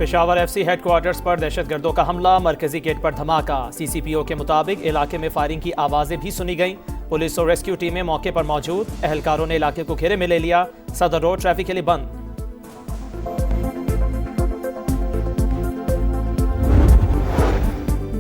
Peshawar FC headquarters पर दहशतगर्दों का हमला, मरकजी गेट पर धमाका। CCPO के मुताबिक इलाके में फायरिंग की आवाजें भी सुनी गईं। पुलिस और रेस्क्यू टीमें मौके पर मौजूद। एहलकारों ने इलाके को घेरे में ले लिया। सदर रोड ट्रैफिक के लिए बंद।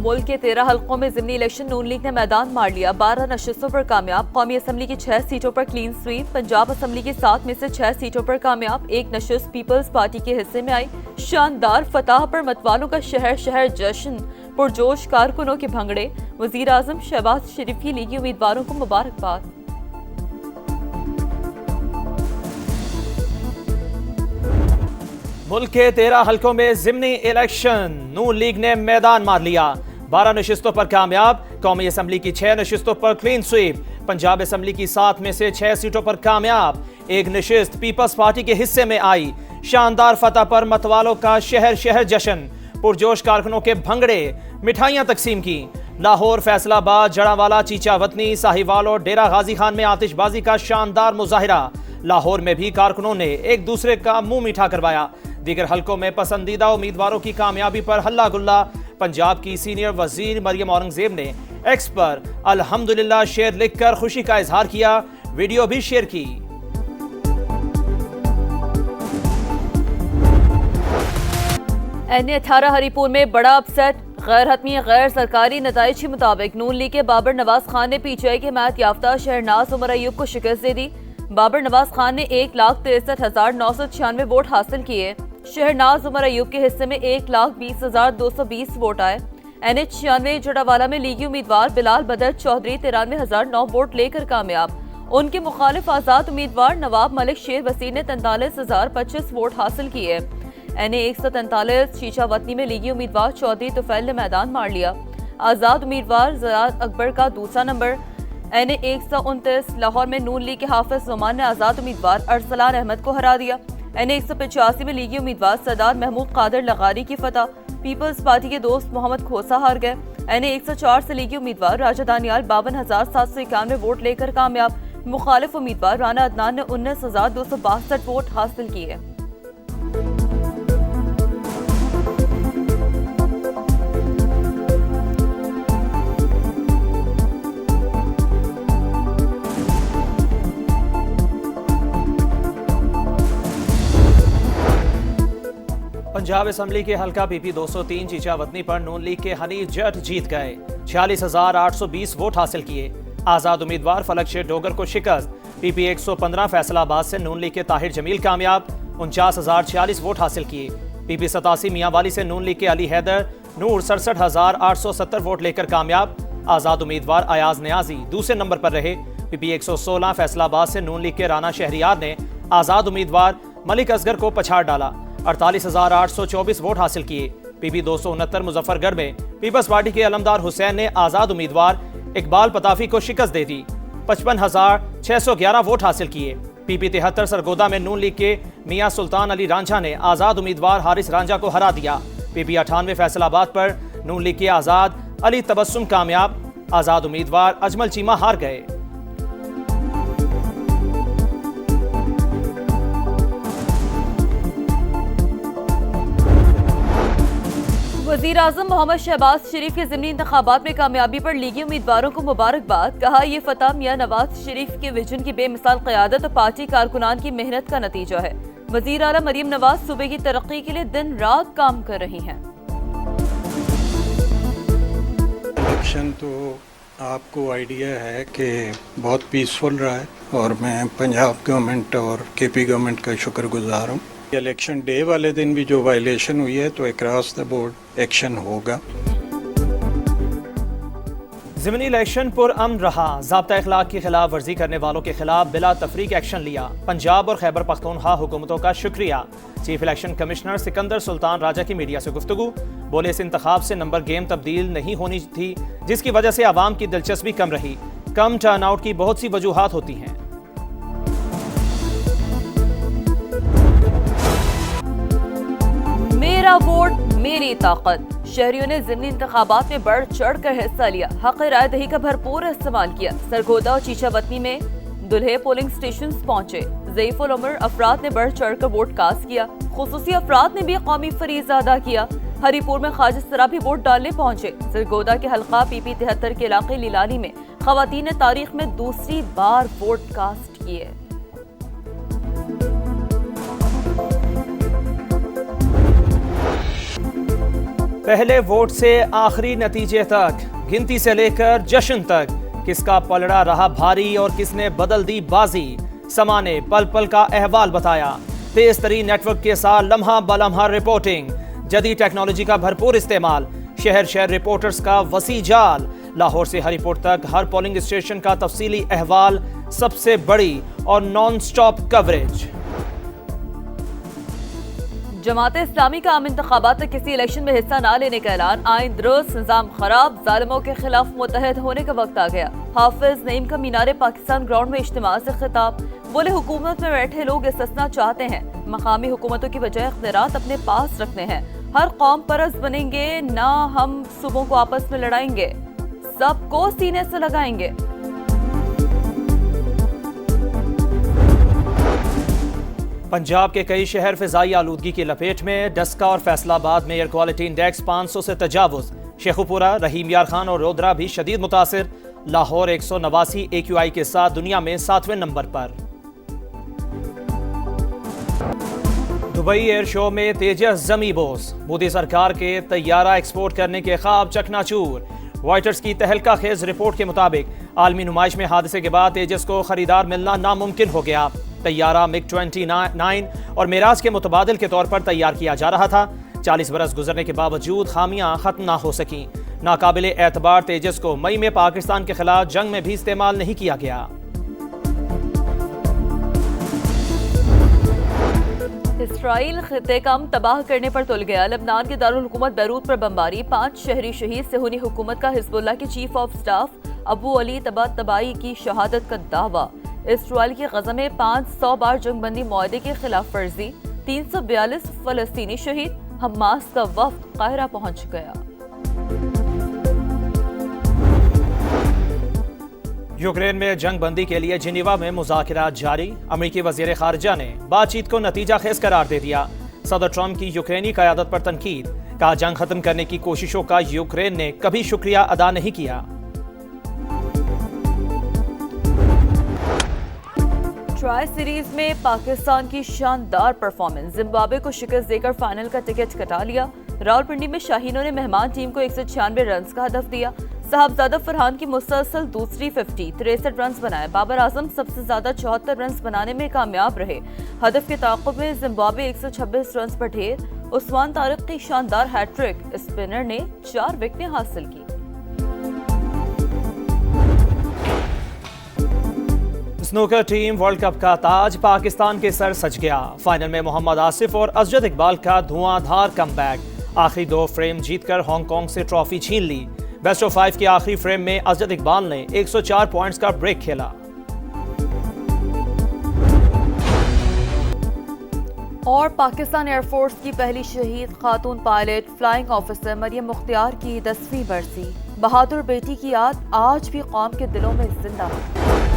मुल्क के 13 हल्कों में ज़िमनी इलेक्शन नून लीग ने मैदान मार लिया। 12 नशिस्तों पर कामयाब। कौमी असम्बली की 6 सीटों पर क्लीन स्वीप। पंजाब असम्बली की 7 में से 6 सीटों पर कामयाब। एक नशिस्त पीपल्स पार्टी के हिस्से में आई। शानदार फतह पर मतवालों का शहर शहर जश्न। पुरजोश कारकुनों के भंगड़े। वजीर आजम शहबाज शरीफ की लीगी उम्मीदवारों को मुबारकबाद। मुल्क के 13 हल्कों में ज़िमनी इलेक्शन, नून लीग ने मैदान मार लिया। 12 नशिस्तों पर कामयाब। कौमी असम्बली की 6 नशिस्तों पर क्लीन स्वीप। पंजाब असम्बली की 7 में से 6 सीटों पर कामयाब। एक नशिस्त पीपल्स पार्टी के हिस्से में आई। शानदार फतह पर मतवालों का शहर शहर जश्न। पुरजोश कारकुनों के भंगड़े। मिठाइयां तकसीम की। लाहौर, फैसलाबाद, जड़ावाला, चीचावतनी, साहिवाल और डेरा गाजी खान में आतिशबाजी का शानदार मुजाहिरा। लाहौर में भी कारकुनों ने एक दूसरे का मुंह मीठा करवाया। दीगर हल्कों में पसंदीदा उम्मीदवारों की कामयाबी पर हल्ला गुल्ला। पंजाब की सीनियर वजीर मरियम औरंगजेब ने एक्स पर अल्हम्दुलिल्लाह शेर लिखकर खुशी का इजहार किया। वीडियो भी शेयर की। NA-18 हरीपुर में बड़ा अपसेट। गैर हतमी गैर सरकारी नताइज के मुताबिक नून लीग के बाबर नवाज खान ने PTI के हिमायत याफ्ता शहरनाज उमर अयूब को शिकस्त दे दी। बाबर नवाज खान ने 1,63,996 वोट हासिल किए। शहरनाज उमर अयूब के हिस्से में 1,20,220 वोट आए। NH-96 जड़ावाला में लीगी उम्मीदवार बिलाल बदर चौधरी 93,009 वोट लेकर कामयाब। उनके मुखालिफ आजाद उम्मीदवार नवाब मलिक शेर वसीर ने 43,025 वोट हासिल किए। NA-143 चीचावतनी में लीगी उम्मीदवार चौधरी तुफैल ने मैदान मार लिया। आजाद उम्मीदवार ज़रात अकबर का दूसरा नंबर। NA-129 लाहौर में नून लीग के हाफिज जुमान ने आजाद उम्मीदवार अरसलान अहमद को हरा दिया। NA-185 में लीगी उम्मीदवार सरदार महमूद कादर लगारी की फतह। पीपल्स पार्टी के दोस्त मोहम्मद खोसा हार गए। NA-104 से लीगी उम्मीदवार राजा दानियाल 52,791 वोट लेकर कामयाब। मुखालिफ उम्मीदवार राना अदनान ने 19,262 वोट हासिल किए। पंजाब असम्बली के हल्का PP 203 चीचावतनी पर नून लीग के हनीफ जट जीत गए। 46,820 वोट हासिल किए। आजाद उम्मीदवार फलक शेर डोगर को शिकस्त। PP 115 फैसलाबाद से नून लीग के ताहिर जमील कामयाब। 49,046 वोट हासिल किए। PP 87 मियांवाली से नून लीग के अली हैदर नूर 67,870 वोट लेकर कामयाब। आजाद उम्मीदवार अयाज नियाजी दूसरे नंबर पर रहे। PP 116 फैसलाबाद से नून लीग के राना शहरियार ने आजाद उम्मीदवार मलिक असगर को पछाड़ डाला। 48,824 वोट हासिल किए। PP 269 मुजफ्फरगढ़ में पीपल्स पार्टी के अलमदार हुसैन ने आजाद उम्मीदवार इकबाल पताफी को शिकस्त दे दी। 55,611 वोट हासिल किए। PP 73 सरगोदा में नून लीग के मियां सुल्तान अली रांझा ने आजाद उम्मीदवार हारिस रांझा को हरा दिया। PP 98 फैसलाबाद पर नून लीग के आजाद अली तबस्सुम कामयाब। आजाद उम्मीदवार अजमल चीमा हार गए। वजीर आजम मोहम्मद शहबाज शरीफ के ज़िमनी इंतखाबात में कामयाबी पर लीगी उम्मीदवारों को मुबारकबाद। कहा यह फतह मियां नवाज शरीफ के विजन की बेमिसाल क़यादत और पार्टी कारकुनान की मेहनत का नतीजा है। वजीर आला मरियम नवाज सूबे की तरक्की के लिए दिन रात काम कर रही हैं। इलेक्शन तो आपको आइडिया है कि बहुत पीसफुल रहा है और मैं पंजाब गवर्नमेंट और KP गवर्नमेंट का शुक्रगुजार हूँ। इलेक्शन डे वाले दिन भी जो वायलेशन हुई है तो अक्रॉस द बोर्ड एक्शन होगा। ज़िमनी इलेक्शन पुरअमन रहा। ज़ाब्ता इखलाक की खिलाफ वर्जी करने वालों के खिलाफ बिला तफरीक एक्शन लिया। पंजाब और खैबर पख्तूनख्वा हुकूमतों का शुक्रिया। Chief election commissioner Sikandar Sultan Raja की मीडिया से गुफ्तगू। बोले इस इंतखाब से नंबर गेम तब्दील नहीं होनी थी, जिसकी वजह से आवाम की दिलचस्पी कम रही। कम टर्नआउट की बहुत सी वजूहात होती हैं। मेरा वोट मेरी ताकत। शहरियों ने ज़िमनी इंतखाबात में बढ़ चढ़ कर हिस्सा लिया। हक राय दही का भरपूर इस्तेमाल किया। सरगोदा और चीचावतनी में दुल्हे पोलिंग स्टेशन पहुंचे। ज़ईफ़ुल उम्र अफराद ने बढ़ चढ़ कर वोट कास्ट किया। खुसूसी अफराद ने भी कौमी फरीज़ा अदा किया। हरीपुर में ख्वाजा सरा भी वोट डालने पहुंचे। सरगोदा के हल्का PP 73 के इलाके लीलानी में खवातीन ने तारीख में दूसरी बार वोट कास्ट किए। पहले वोट से आखिरी नतीजे तक, गिनती से लेकर जश्न तक, किसका पलड़ा रहा भारी और किसने बदल दी बाजी, समा ने पल पल का अहवाल बताया। तेज तरीन नेटवर्क के साथ लम्हा बलम्हा रिपोर्टिंग, जदीद टेक्नोलॉजी का भरपूर इस्तेमाल, शहर शहर रिपोर्टर्स का वसी जाल, लाहौर से हरीपुर तक हर पोलिंग स्टेशन का तफसीली अहवाल, सबसे बड़ी और non stop coverage. Jamaat Islami का आम इंतखाबात तक किसी इलेक्शन में हिस्सा न लेने का ऐलान। आइन दुरुस्त, निजाम खराब, जालिमों के खिलाफ मुतहद होने का वक्त आ गया। हाफिज नईम का मीनारे पाकिस्तान ग्राउंड में इज्तिमा से खिताब, बोले हुकूमत में बैठे लोग इस्तिस्ना चाहते हैं, मकामी हुकूमतों की बजाय इख्तियारात अपने पास रखने हैं। हर कौम परस्त बनेंगे, ना हम सूबों को आपस में लड़ाएंगे, सबको सीने से लगाएंगे। पंजाब के कई शहर फिजाई आलूदगी की लपेट में। डस्का और फैसलाबाद में एयर क्वालिटी इंडेक्स 500 से तजावुज। शेखुपुरा, रहीम यार खान और रोदरा भी शदीद मुतासिर। लाहौर 189 AQI के साथ दुनिया में 7वें नंबर पर। दुबई एयर शो में तेजस जमी बोस, मोदी सरकार के तैयारा एक्सपोर्ट करने के ख्वाब चकनाचूर। रॉयटर्स की तहलका खेज रिपोर्ट के मुताबिक आलमी नुमाइश में हादसे के बाद तेजस को खरीदार मिलना नामुमकिन हो गया। तैयारा MiG-29 और मेराज के मुतबादिल के तौर पर तैयार किया जा रहा था। 40 बरस गुजरने के बावजूद खामियां खत्म ना हो सकी। नाकाबिले एतबार तेजस को मई में पाकिस्तान के खिलाफ जंग में भी इस्तेमाल नहीं किया गया। इसराइल खिते कम तबाह करने पर तुल गया। लबनान के दारुल हुकूमत बैरूत पर बमबारी, 5 शहरी शहीद। सेहूनी हुकूमत का हिजबुल्लाह के chief of staff Abu Ali Tabatabai की शहादत का दावा। इसराइल की गजा में 500 बार जंगबंदी मुआहदे के खिलाफ वर्जी, 342 फलस्तीनी शहीद। हमास का वफ्द काहिरा पहुंच गया। यूक्रेन में जंग बंदी के लिए जिनेवा में मुज़ाकरात जारी। अमेरिकी वज़ीर ख़ारिजा ने बातचीत को नतीजा खेज करार दे दिया। सदर ट्रंप की यूक्रेनी क़यादत पर तनकीद, कहा जंग खत्म करने की कोशिशों का यूक्रेन ने कभी शुक्रिया अदा नहीं किया। ट्राई सीरीज में पाकिस्तान की शानदार परफॉर्मेंस, जिम्बाब्वे को शिकस्त देकर फाइनल का टिकट कटा लिया। रावलपिंडी में शाहीनों ने मेहमान टीम को 196 रन का हदफ दिया। साहबजादा फरहान की मुसलसल दूसरी 50, 63 रन बनाए। बाबर आजम सबसे ज्यादा 74 रन बनाने में कामयाब रहे। हदफ के ताक़ुब में जिम्बाब्वे 126 रन पर ढेर। उस्मान तारिक की शानदार हैट्रिक, स्पिनर ने 4 विकेटें हासिल की। स्नूकर टीम वर्ल्ड कप का ताज पाकिस्तान के सर सज गया। फाइनल में मोहम्मद आसिफ और अजद इकबाल का धुआंधार कमबैक। आखिरी 2 फ्रेम जीतकर हांगकांग से ट्रॉफी छीन ली। बेस्ट ऑफ 5 के आखिरी फ्रेम में अजद इकबाल ने 104 पॉइंट्स का ब्रेक खेला। और पाकिस्तान एयरफोर्स की पहली शहीद खातून pilot flying officer Maryam Mukhtiar की 10वीं बरसी। बहादुर बेटी की याद आज भी कौम के दिलों में जिंदा है।